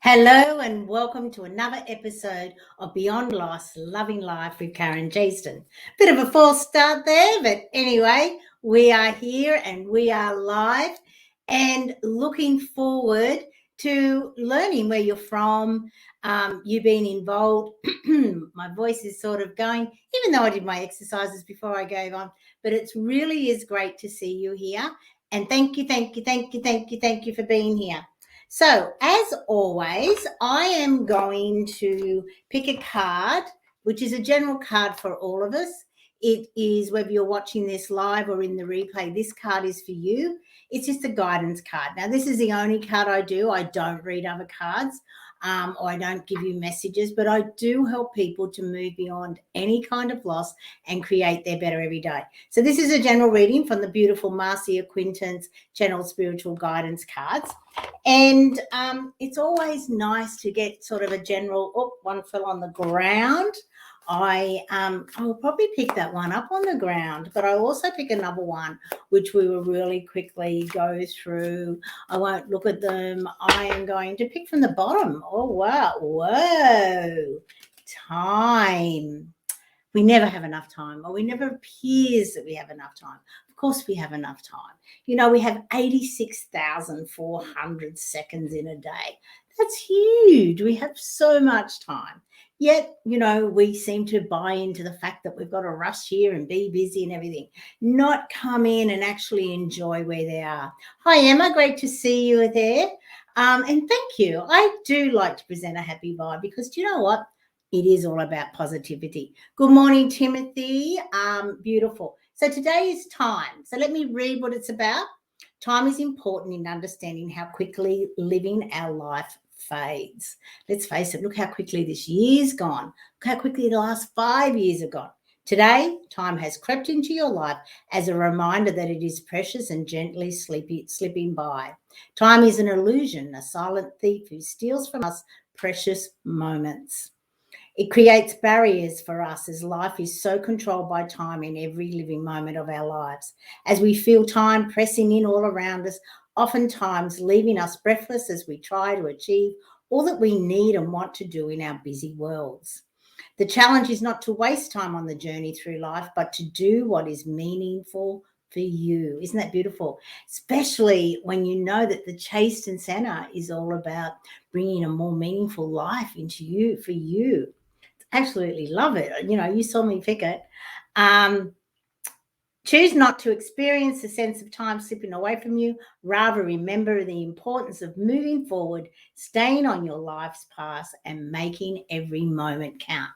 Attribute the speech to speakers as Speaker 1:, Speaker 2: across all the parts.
Speaker 1: Hello and welcome to another episode of Beyond Loss, Loving Life with Karen Chaston. Bit of a false start there, but anyway, we are here and we are live and looking forward to learning where you're from, you being involved. My voice is sort of going, even though I did my exercises before I gave on, but it really is great to see you here. And thank you for being here. So, as always, I am going to pick a card, which is a general card for all of us. It is, whether you're watching this live or in the replay, this card is for you. It's just a guidance card. Now, this is the only card I do. I don't read other cards. Or I don't give you messages, but I do help people to move beyond any kind of loss and create their better every day. So this is a general reading from the beautiful Marcia Quinton's Channel Spiritual Guidance cards. And it's always nice to get sort of a general, one fell on the ground. I will probably pick that one up on the ground, but I'll also pick another one, which we will really quickly go through. I won't look at them. I am going to pick from the bottom. Oh, wow. Whoa. Time. We never have enough time, or we never appears that we have enough time. Of course we have enough time. You know, we have 86,400 seconds in a day. That's huge. We have so much time. Yet, you know, we seem to buy into the fact that we've got to rush here and be busy and everything, not come in and actually enjoy where they are. Hi, Emma. Great to see you there. And thank you. I do like to present a happy vibe because, do you know what? It is all about positivity. Good morning, Timothy. Beautiful. So today is time. So let me read what it's about. Time is important in understanding how quickly living our life fades. Let's face it, look how quickly this year's gone. Look how quickly the last 5 years have gone. Today, time has crept into your life as a reminder that it is precious and gently slipping by. Time is an illusion, a silent thief who steals from us precious moments. It creates barriers for us as life is so controlled by time in every living moment of our lives. As we feel time pressing in all around us, oftentimes leaving us breathless as we try to achieve all that we need and want to do in our busy worlds. The challenge is not to waste time on the journey through life, but to do what is meaningful for you. Isn't that beautiful? Especially when you know that the Chaston Center is all about bringing a more meaningful life into you, for you. Absolutely love it. You know, you saw me pick it. Choose not to experience the sense of time slipping away from you. Rather, remember the importance of moving forward, staying on your life's path, and making every moment count.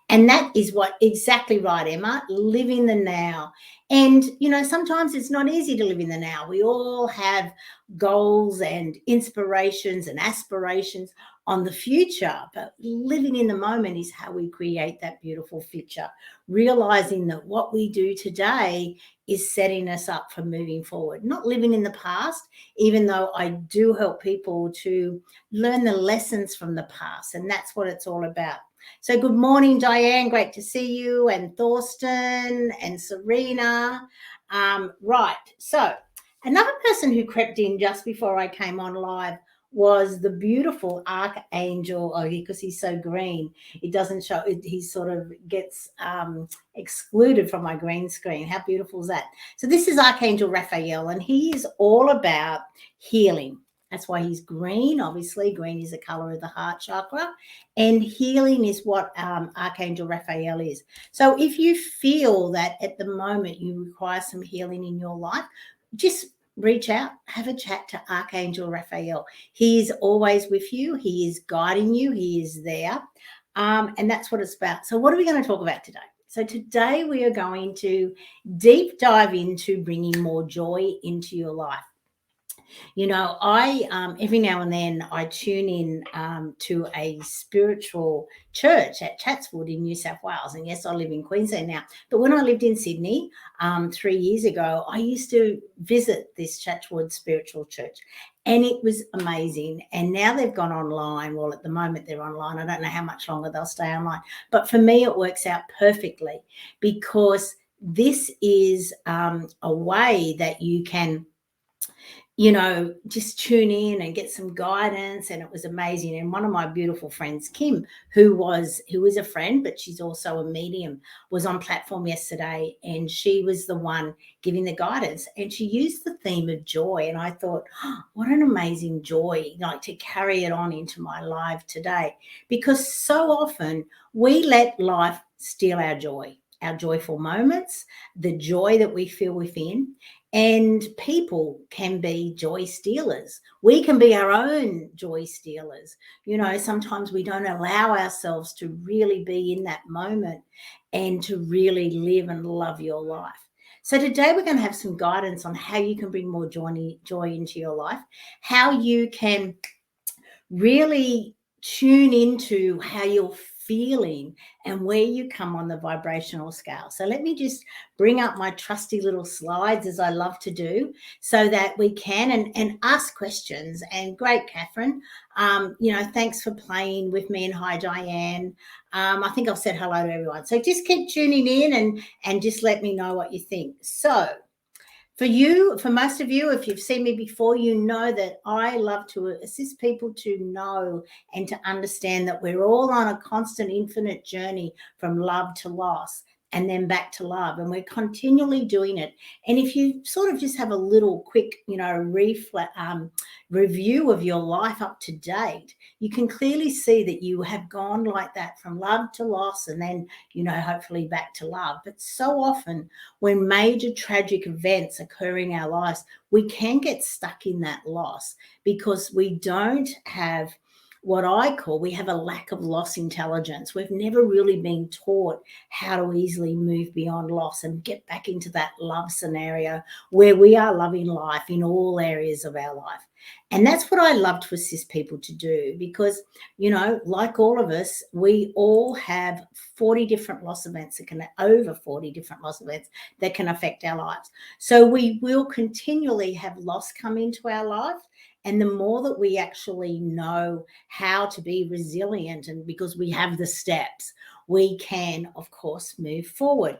Speaker 1: And that is what exactly right, Emma. Live in the now. And, you know, sometimes it's not easy to live in the now. We all have goals and inspirations and aspirations on the future, but living in the moment is how we create that beautiful future, realizing that what we do today is setting us up for moving forward, not living in the past, even though I do help people to learn the lessons from the past, and that's what it's all about. So good morning, Diane, great to see you, and Thorsten and Serena. Right, so another person who crept in just before I came on live was the beautiful Archangel, because he's so green, it doesn't show, he sort of gets excluded from my green screen. How beautiful is that? So this is Archangel Raphael, and he is all about healing. That's why he's green. Obviously, green is the color of the heart chakra, and healing is what Archangel Raphael is. So if you feel that at the moment you require some healing in your life, just reach out, have a chat to Archangel Raphael. He is always with you. He is guiding you. He is there. And that's what it's about. So what are we going to talk about today? So today we are going to deep dive into bringing more joy into your life. You know, I every now and then I tune in to a spiritual church at Chatswood in New South Wales. And yes, I live in Queensland now. But when I lived in Sydney 3 years ago, I used to visit this Chatswood spiritual church. And it was amazing. And now they've gone online. Well, at the moment they're online. I don't know how much longer they'll stay online. But for me, it works out perfectly because this is a way that you can just tune in and get some guidance. And it was amazing. And one of my beautiful friends, Kim, who is a friend, but she's also a medium, was on platform yesterday, and she was the one giving the guidance. And she used the theme of joy. And I thought, oh, what an amazing joy, like to carry it on into my life today. Because so often we let life steal our joy, our joyful moments, the joy that we feel within. And people can be joy stealers. We can be our own joy stealers. Sometimes we don't allow ourselves to really be in that moment and to really live and love your life. So today we're going to have some guidance on how you can bring more joy into your life, how you can really tune into how you're feeling and where you come on the vibrational scale. So let me just bring up my trusty little slides, as I love to do, so that we can and ask questions. And great, Catherine. Thanks for playing with me, and hi, Diane. I think I've said hello to everyone. So just keep tuning in and just let me know what you think. So for most of you, if you've seen me before, you know that I love to assist people to know and to understand that we're all on a constant, infinite journey from love to loss and then back to love. And we're continually doing it. And if you sort of just have a little quick, review of your life up to date, you can clearly see that you have gone like that from love to loss and then, hopefully back to love. But so often when major tragic events occur in our lives, we can get stuck in that loss because we don't have we have a lack of loss intelligence. We've never really been taught how to easily move beyond loss and get back into that love scenario where we are loving life in all areas of our life. And that's what I love to assist people to do because, like all of us, we all have 40 different loss events over 40 different loss events that can affect our lives. So we will continually have loss come into our life. And the more that we actually know how to be resilient, and because we have the steps, we can, of course, move forward.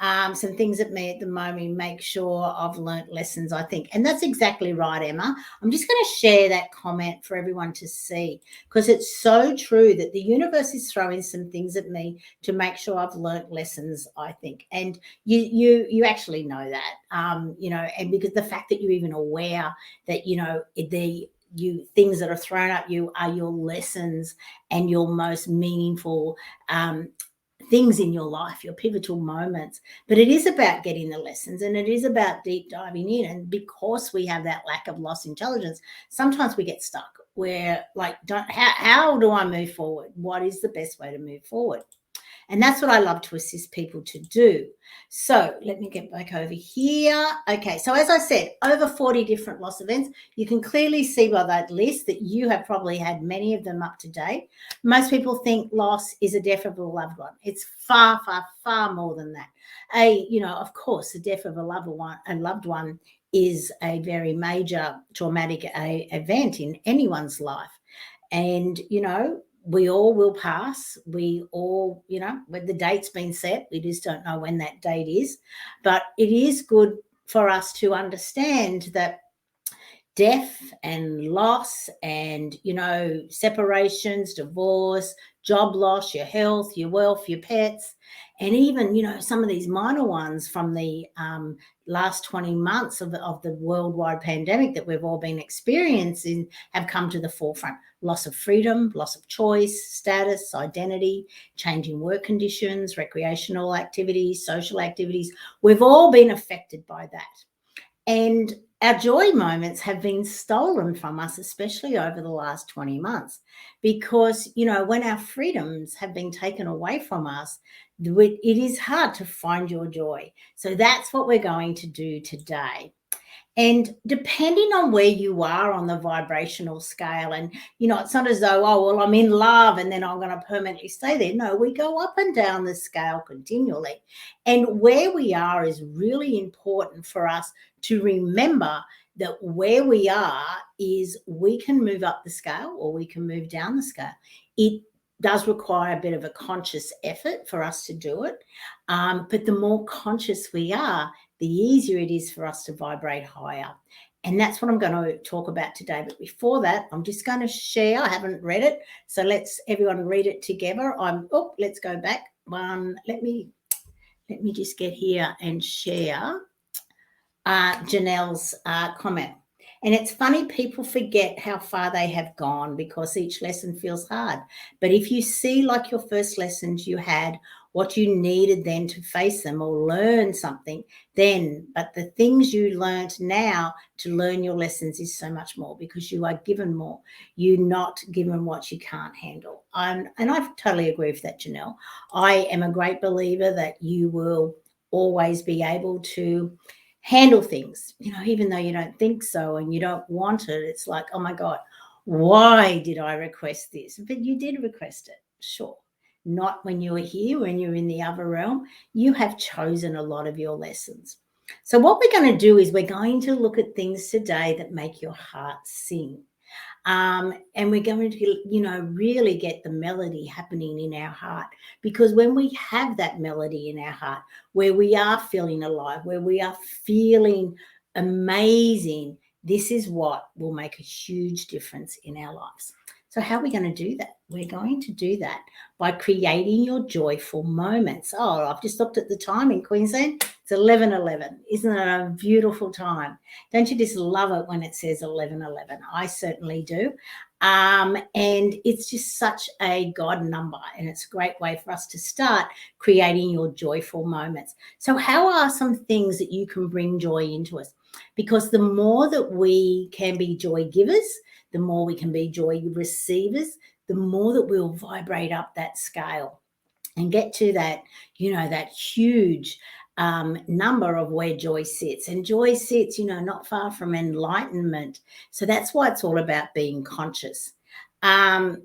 Speaker 1: Some things at me at the moment, make sure I've learnt lessons, I think. And that's exactly right, Emma. I'm just going to share that comment for everyone to see because it's so true that the universe is throwing some things at me to make sure I've learnt lessons, I think. And you actually know that, and because the fact that you're even aware that, things that are thrown at you are your lessons and your most meaningful things in your life, your pivotal moments. But it is about getting the lessons and it is about deep diving in. And because we have that lack of loss intelligence, sometimes we get stuck where how do I move forward? What is the best way to move forward? And that's what I love to assist people to do. So let me get back over here. Okay, so as I said, over 40 different loss events. You can clearly see by that list that you have probably had many of them up to date. Most people think loss is a death of a loved one. It's far, far, far more than that. Of course, the death of a loved one is a very major traumatic event in anyone's life. And, we all will pass. We all, when the date's been set, we just don't know when that date is. But it is good for us to understand that death and loss and, separations, divorce, job loss, your health, your wealth, your pets, and even, some of these minor ones from the last 20 months of the worldwide pandemic that we've all been experiencing have come to the forefront. Loss of freedom, loss of choice, status, identity, changing work conditions, recreational activities, social activities. We've all been affected by that. And our joy moments have been stolen from us, especially over the last 20 months, because, when our freedoms have been taken away from us, it is hard to find your joy. So that's what we're going to do today. And depending on where you are on the vibrational scale, and, it's not as though, oh, well, I'm in love and then I'm going to permanently stay there. No, we go up and down the scale continually. And where we are is really important for us to remember that where we are is we can move up the scale or we can move down the scale. It does require a bit of a conscious effort for us to do it. But the more conscious we are, the easier it is for us to vibrate higher. And that's what I'm going to talk about today. But before that, I'm just going to share. I haven't read it, so let's everyone read it together. Let's go back one. Let me just get here and share Janelle's comment. And it's funny, people forget how far they have gone because each lesson feels hard. But if you see, like your first lessons you had, what you needed then to face them or learn something, but the things you learned now to learn your lessons is so much more because you are given more. You're not given what you can't handle. And I totally agree with that, Janelle. I am a great believer that you will always be able to handle things, even though you don't think so and you don't want it. It's like, oh my God, why did I request this? But you did request it, sure. Not when you were here, when you're in the other realm. You have chosen a lot of your lessons. So what we're going to do is we're going to look at things today that make your heart sing. And we're going to, really get the melody happening in our heart, because when we have that melody in our heart, where we are feeling alive, where we are feeling amazing, this is what will make a huge difference in our lives. So how are we going to do that? We're going to do that by creating your joyful moments. Oh, I've just looked at the time in Queensland. It's 11:11. Isn't it a beautiful time? Don't you just love it when it says 11:11? I certainly do. And it's just such a God number, and it's a great way for us to start creating your joyful moments. So how are some things that you can bring joy into us? Because the more that we can be joy givers, the more we can be joy receivers, the more that we'll vibrate up that scale and get to that, that huge number of where joy sits. And joy sits, not far from enlightenment. So that's why it's all about being conscious. And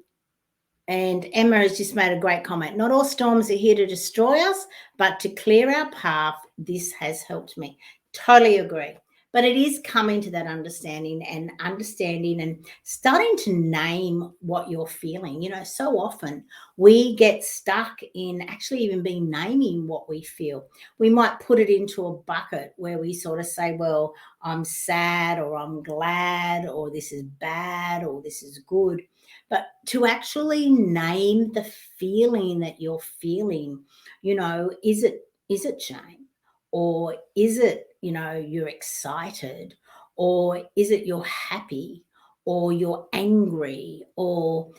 Speaker 1: Emma has just made a great comment. Not all storms are here to destroy us, but to clear our path. This has helped me. Totally agree. But it is coming to that understanding and starting to name what you're feeling. So often we get stuck in actually even being naming what we feel. We might put it into a bucket where we sort of say, well, I'm sad, or I'm glad, or this is bad, or this is good. But to actually name the feeling that you're feeling, is it shame? Or is it, you're excited? Or is it you're happy? Or you're angry? Or,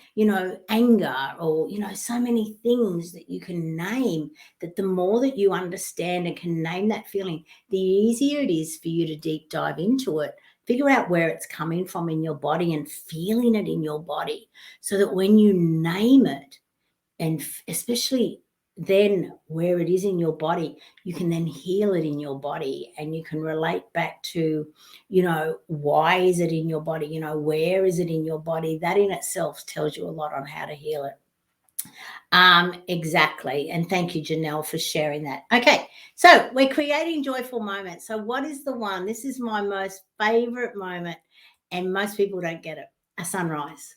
Speaker 1: anger? Or, so many things that you can name, that the more that you understand and can name that feeling, the easier it is for you to deep dive into it. Figure out where it's coming from in your body and feeling it in your body, so that when you name it, and especially then where it is in your body, you can then heal it in your body, and you can relate back to, why is it in your body? Where is it in your body? That in itself tells you a lot on how to heal it. Exactly. And thank you, Janelle, for sharing that. Okay, so we're creating joyful moments. So what is the one? This is my most favorite moment, and most people don't get it. A sunrise.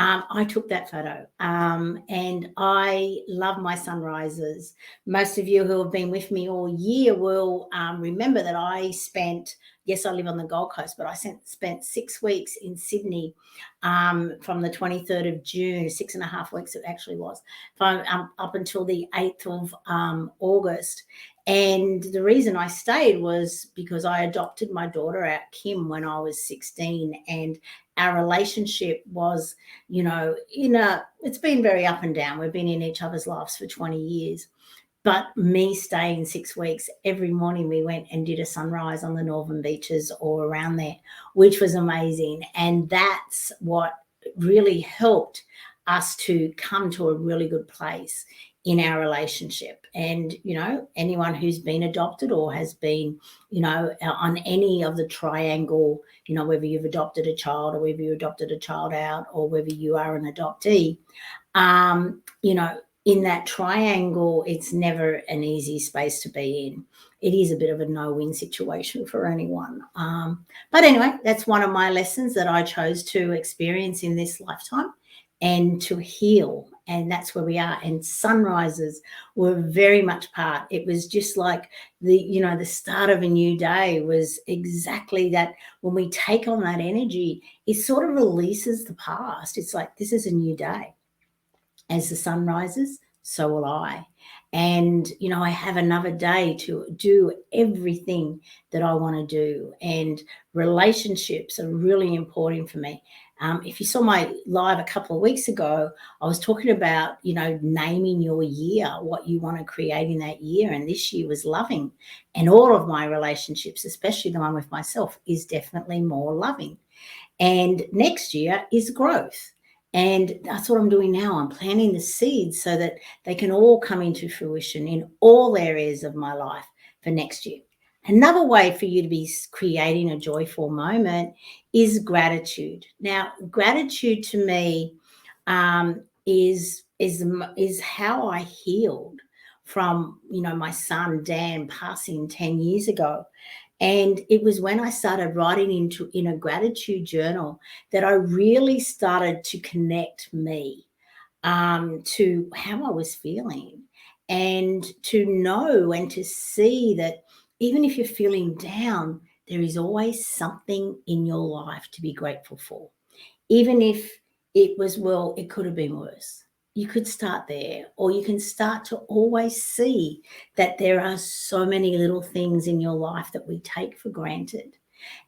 Speaker 1: I took that photo, and I love my sunrises. Most of you who have been with me all year will remember that I live on the Gold Coast, but I spent 6 weeks in Sydney from the 23rd of June, 6.5 weeks it actually was, up until the 8th of August. And the reason I stayed was because I adopted my daughter out, Kim, when I was 16, and our relationship was, it's been very up and down. We've been in each other's lives for 20 years. But me staying 6 weeks, every morning we went and did a sunrise on the northern beaches or around there, which was amazing. And that's what really helped us to come to a really good place in our relationship. And, anyone who's been adopted or has been, on any of the triangle, whether you've adopted a child or whether you adopted a child out or whether you are an adoptee, in that triangle, it's never an easy space to be in. It is a bit of a no-win situation for anyone. But anyway, that's one of my lessons that I chose to experience in this lifetime and to heal And that's where we are. And sunrises were very much part. It was just like the start of a new day was exactly that. When we take on that energy, it sort of releases the past. It's like, this is a new day. As the sun rises, so will I. And, I have another day to do everything that I want to do. And relationships are really important for me. If you saw my live a couple of weeks ago, I was talking about, naming your year, what you want to create in that year. And this year was loving. And all of my relationships, especially the one with myself, is definitely more loving. And next year is growth. And that's what I'm doing now. I'm planting the seeds so that they can all come into fruition in all areas of my life for next year. Another way for you to be creating a joyful moment is gratitude. Now, gratitude to me is how I healed from my son Dan passing 10 years ago. And it was when I started writing in a gratitude journal that I really started to connect me to how I was feeling, and to know and to see that even if you're feeling down, there is always something in your life to be grateful for. Even if it could have been worse. You could start there, or you can start to always see that there are so many little things in your life that we take for granted.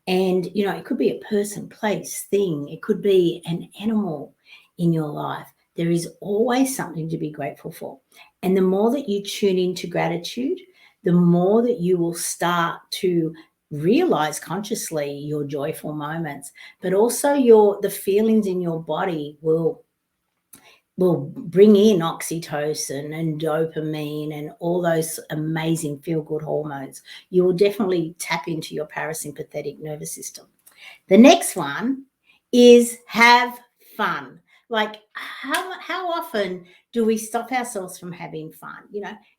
Speaker 1: And, it could be a person, place, thing. It could be an animal in your life. There is always something to be grateful for. And the more that you tune into gratitude, the more that you will start to realize consciously your joyful moments, but also the feelings in your body will bring in oxytocin and dopamine and all those amazing feel-good hormones. You will definitely tap into your parasympathetic nervous system. The next one is have fun. Like, how often do we stop ourselves from having fun?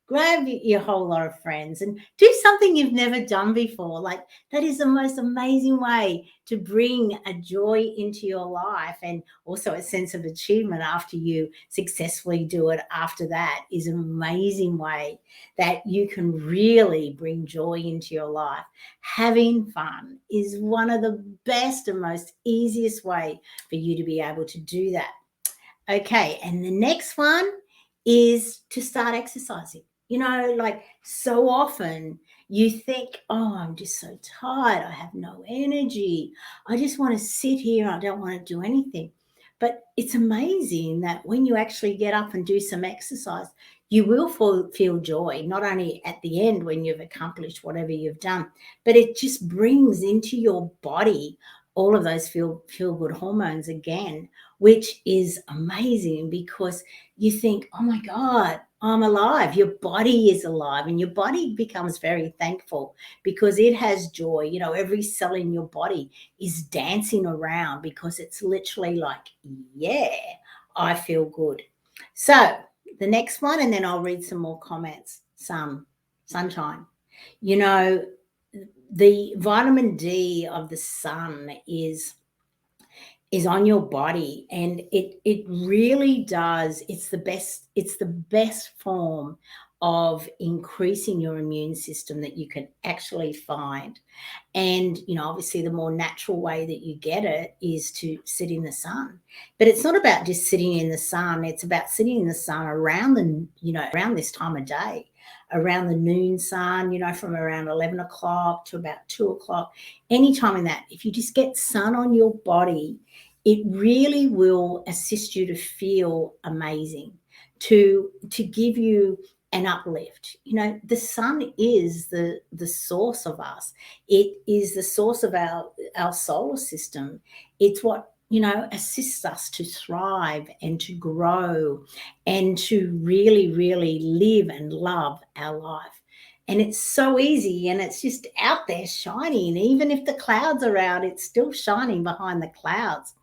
Speaker 1: Grab your whole lot of friends and do something you've never done before. Like, that is the most amazing way to bring a joy into your life, and also a sense of achievement after you successfully do it. After that is an amazing way that you can really bring joy into your life. Having fun is one of the best and most easiest way for you to be able to do that. Okay, and the next one is to start exercising. Like, so often you think, oh, I'm just so tired. I have no energy. I just want to sit here. I don't want to do anything. But it's amazing that when you actually get up and do some exercise, you will feel joy, not only at the end when you've accomplished whatever you've done, but it just brings into your body all of those feel-good hormones again, which is amazing, because you think, oh my God, I'm alive. Your body is alive, and your body becomes very thankful because it has joy. Every cell in your body is dancing around because it's literally like, yeah, I feel good. So the next one, and then I'll read some more comments. Sunshine. The vitamin D of the sun is on your body, and it really does. It's the best form of increasing your immune system that you can actually find. And obviously the more natural way that you get it is to sit in the sun. But it's not about just sitting in the sun. It's about sitting in the sun around around this time of day, around the noon sun, from around 11 o'clock to about 2 o'clock. Anytime in that, if you just get sun on your body, it really will assist you to feel amazing, to give you an uplift. The sun is the source of us. It is the source of our solar system. It's what assists us to thrive and to grow and to really, really live and love our life. And it's so easy, and it's just out there shining. Even if the clouds are out, it's still shining behind the clouds.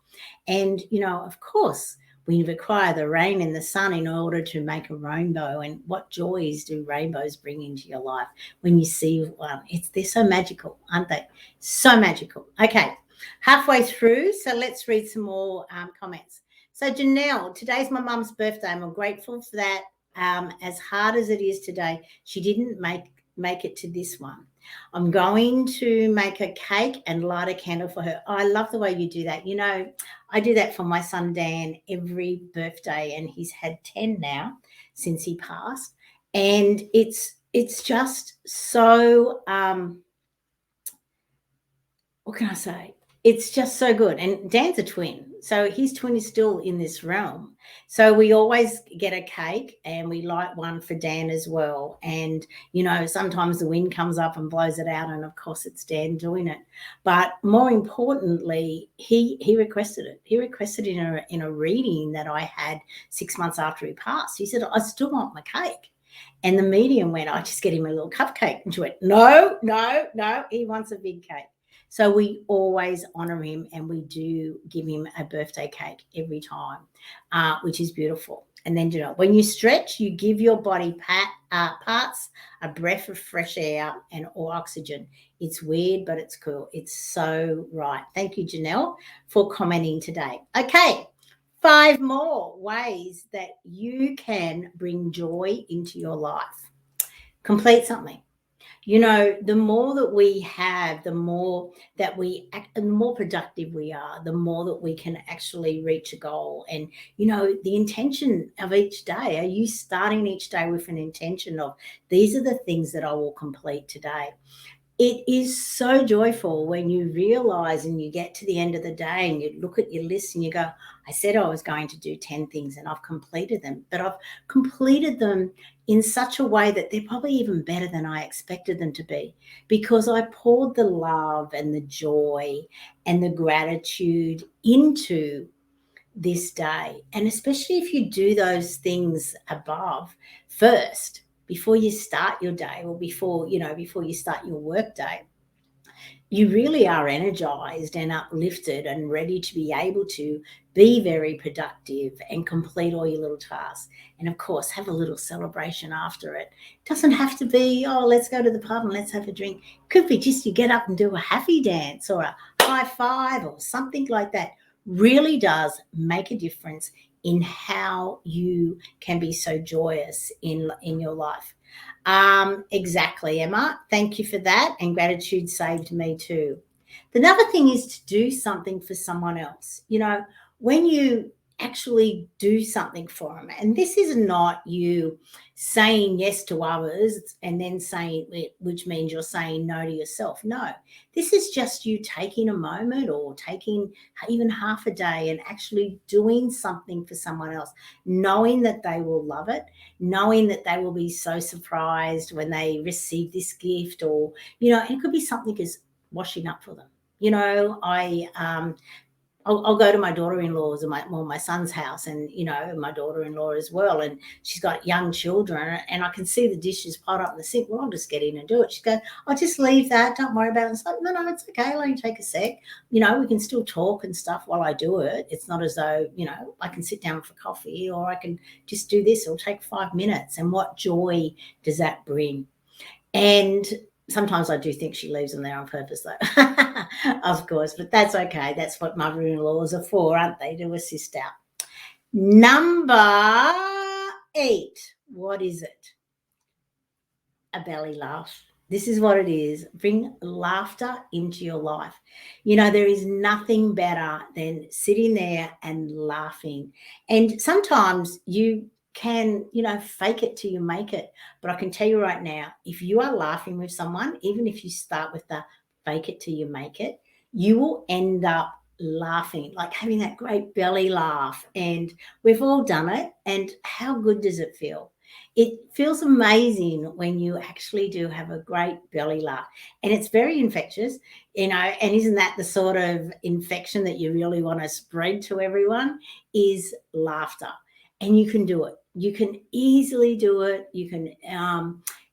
Speaker 1: And, of course, we require the rain and the sun in order to make a rainbow. And what joys do rainbows bring into your life when you see one? They're so magical, aren't they? So magical. Okay, halfway through, so let's read some more comments. So Janelle, today's my mum's birthday, and I'm grateful for that. As hard as it is today, she didn't make it to this one. I'm going to make a cake and light a candle for her. I love the way you do that. You know, I do that for my son Dan every birthday, and he's had 10 now since he passed. And it's just so what can I say? It's just so good. And Dan's a twin. So his twin is still in this realm. So we always get a cake and we light one for Dan as well. And, you know, sometimes the wind comes up and blows it out. And of course, it's Dan doing it. But more importantly, he requested it. He requested it in a reading that I had 6 months after he passed. He said, I still want my cake. And the medium went, I just get him a little cupcake. And she went, no, he wants a big cake. So we always honour him, and we do give him a birthday cake every time, which is beautiful. And then, you know, when you stretch, you give your body parts a breath of fresh air and or oxygen. It's weird, but it's cool. It's so right. Thank you, Janelle, for commenting today. Okay, 5 more ways that you can bring joy into your life. Complete something. You know, the more that we have, the more that the more productive we are, the more that we can actually reach a goal. And, you know, the intention of each day, are you starting each day with an intention of, these are the things that I will complete today? It is so joyful when you realize and you get to the end of the day and you look at your list and you go, I said I was going to do 10 things and I've completed them, but I've completed them in such a way that they're probably even better than I expected them to be, because I poured the love and the joy and the gratitude into this day. And especially if you do those things above first, before you start your day, or before you start your work day, you really are energized and uplifted and ready to be able to be very productive and complete all your little tasks. And of course, have a little celebration after it. It doesn't have to be, oh, let's go to the pub and let's have a drink. It could be just you get up and do a happy dance or a high five or something like that. Really does make a difference in how you can be so joyous in your life. Exactly, Emma. Thank you for that. And gratitude saved me too. Another thing is to do something for someone else. You know, when you actually do something for them, and this is not you saying yes to others and then saying, which means you're saying no to yourself. No, this is just you taking a moment or taking even half a day and actually doing something for someone else, knowing that they will love it, knowing that they will be so surprised when they receive this gift, or, you know, it could be something as washing up for them. You know, I'll go to my daughter-in-law's or my son's house, and, you know, my daughter-in-law as well, and she's got young children, and I can see the dishes piled up in the sink. Well, I'll just get in and do it. She goes, I'll just leave that. Don't worry about it. It's like, no, it's okay. I'll only take a sec. You know, we can still talk and stuff while I do it. It's not as though, you know, I can sit down for coffee, or I can just do this. It'll take 5 minutes. And what joy does that bring? And sometimes I do think she leaves them there on purpose, though, of course, but that's okay. That's what mother-in-laws are for, aren't they? To assist out. Number 8. What is it? A belly laugh. This is what it is. Bring laughter into your life. You know, there is nothing better than sitting there and laughing. And sometimes you can, you know, fake it till you make it. But I can tell you right now, if you are laughing with someone, even if you start with the fake it till you make it, you will end up laughing, like having that great belly laugh. And we've all done it. And how good does it feel? It feels amazing when you actually do have a great belly laugh. And it's very infectious, you know, and isn't that the sort of infection that you really want to spread to everyone, is laughter. And you can do it. You can easily do it. You can,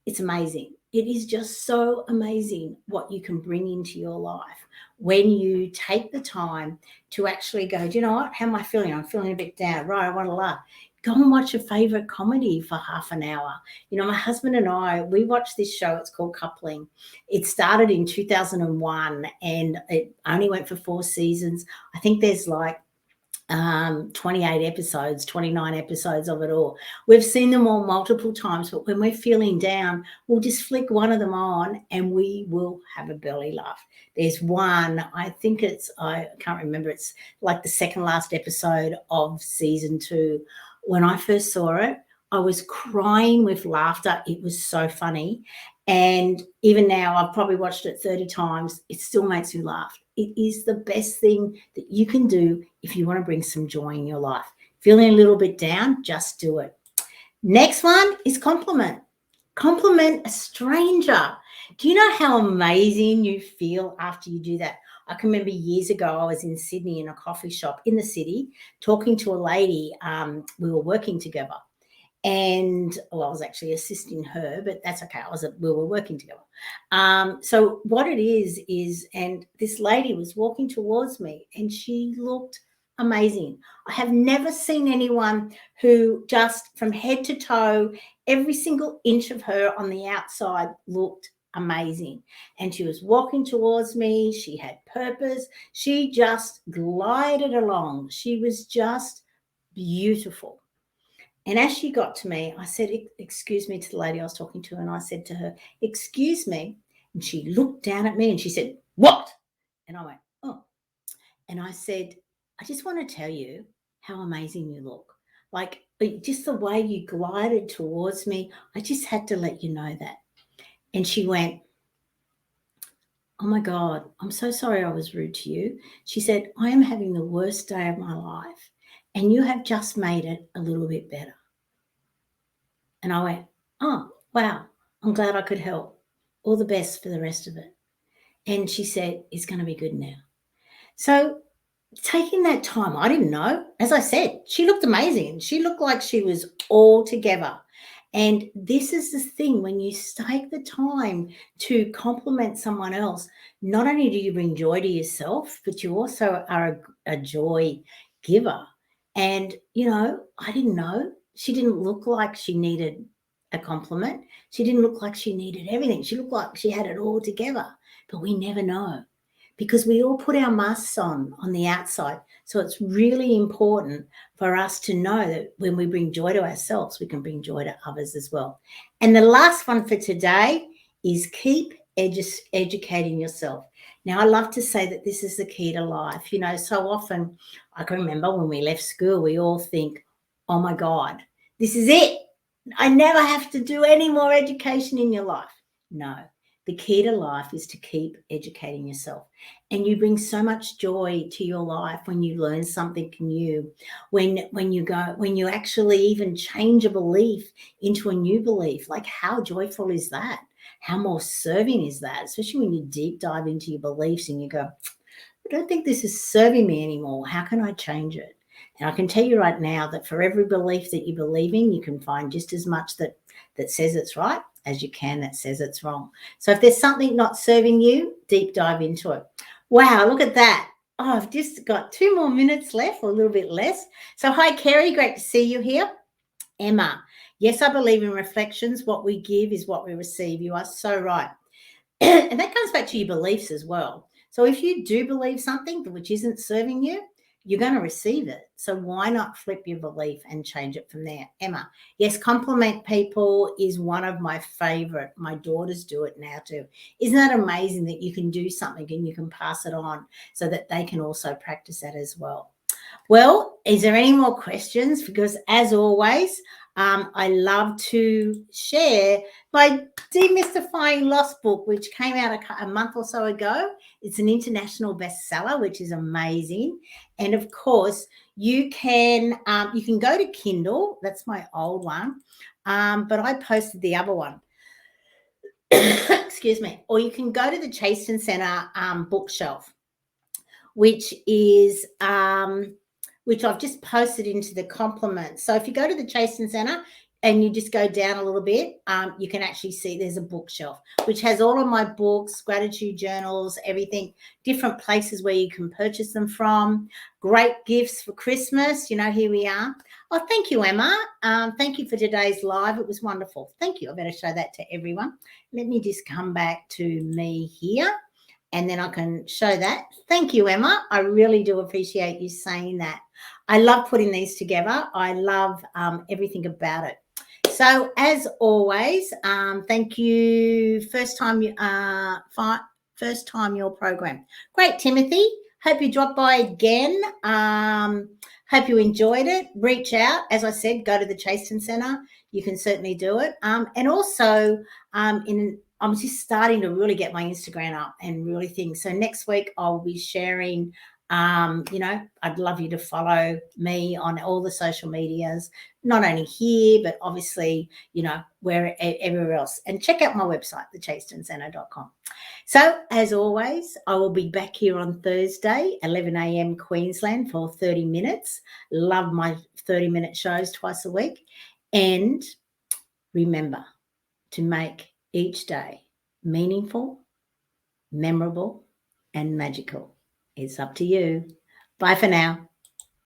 Speaker 1: it's amazing. It is just so amazing what you can bring into your life when you take the time to actually go, do you know what? How am I feeling? I'm feeling a bit down. Right, I want to laugh. Go and watch a favourite comedy for half an hour. You know, my husband and I, we watched this show. It's called Coupling. It started in 2001 and it only went for 4 seasons. I think there's like 28 episodes, 29 episodes of it all. We've seen them all multiple times, but when we're feeling down, we'll just flick one of them on and we will have a belly laugh. There's one, I think I can't remember, it's like the second last episode of season 2. When I first saw it, I was crying with laughter. It was so funny. And even now, I've probably watched it 30 times. It still makes me laugh. It is the best thing that you can do if you want to bring some joy in your life. Feeling a little bit down, just do it. Next one is compliment. Compliment a stranger. Do you know how amazing you feel after you do that? I can remember years ago, I was in Sydney in a coffee shop in the city talking to a lady. We were working together. And I was actually assisting her, but that's okay. We were working together. So what it is, and this lady was walking towards me and she looked amazing. I have never seen anyone who just from head to toe, every single inch of her on the outside looked amazing. And she was walking towards me. She had purpose. She just glided along. She was just beautiful. And as she got to me, I said, excuse me, to the lady I was talking to, and I said to her, excuse me. And she looked down at me and she said, what? And I went, oh. And I said, I just want to tell you how amazing you look. Like just the way you glided towards me, I just had to let you know that. And she went, oh my God, I'm so sorry I was rude to you. She said, I am having the worst day of my life and you have just made it a little bit better. And I went, oh, wow, I'm glad I could help. All the best for the rest of it. And she said, it's going to be good now. So taking that time, I didn't know. As I said, she looked amazing. She looked like she was all together. And this is the thing, when you take the time to compliment someone else, not only do you bring joy to yourself, but you also are a joy giver. And, I didn't know. She didn't look like she needed a compliment. She didn't look like she needed everything. She looked like she had it all together. But we never know because we all put our masks on the outside. So it's really important for us to know that when we bring joy to ourselves, we can bring joy to others as well. And the last one for today is keep educating yourself. Now, I love to say that this is the key to life. So often I can remember when we left school, we all think, oh my God, this is it. I never have to do any more education in your life. No, the key to life is to keep educating yourself. And you bring so much joy to your life when you learn something new, when you actually even change a belief into a new belief. Like, how joyful is that? How more serving is that? Especially when you deep dive into your beliefs and you go, I don't think this is serving me anymore. How can I change it? And I can tell you right now that for every belief that you believe in, you can find just as much that says it's right as you can that says it's wrong. So if there's something not serving you, deep dive into it. Wow, look at that. Oh, I've just got 2 more minutes left, or a little bit less. So hi, Kerry, great to see you here. Emma, yes, I believe in reflections. What we give is what we receive. You are so right. And that comes back to your beliefs as well. So if you do believe something which isn't serving you, you're going to receive it. So why not flip your belief and change it from there? Emma, yes, compliment people is one of my favorite. My daughters do it now too. Isn't that amazing that you can do something and you can pass it on so that they can also practice that as well? Well, is there any more questions? Because as always, I love to share my Demystifying Lost book, which came out a month or so ago. It's an international bestseller, which is amazing. And of course, you can go to Kindle. That's my old one, but I posted the other one. Excuse me. Or you can go to the Chaston Centre bookshelf, which I've just posted into the compliments. So if you go to the Chaston Centre and you just go down a little bit, you can actually see there's a bookshelf, which has all of my books, gratitude journals, everything, different places where you can purchase them from. Great gifts for Christmas. Here we are. Oh, thank you, Emma. Thank you for today's live. It was wonderful. Thank you. I better show that to everyone. Let me just come back to me here. and then I can show that. Thank you, Emma. I really do appreciate you saying that. I love putting these together. I love everything about it. So as always, thank you. First time your program. Great, Timothy. Hope you dropped by again. Hope you enjoyed it. Reach out. As I said, go to the Chaston Centre. You can certainly do it. And also, I'm just starting to really get my Instagram up and really things. So next week I'll be sharing. I'd love you to follow me on all the social medias, not only here, but obviously, everywhere else. And check out my website, thechastoncentre.com. So, as always, I will be back here on Thursday, 11 a.m. Queensland for 30 minutes. Love my 30-minute shows twice a week. And remember to make each day meaningful, memorable, and magical. It's up to you. Bye for now.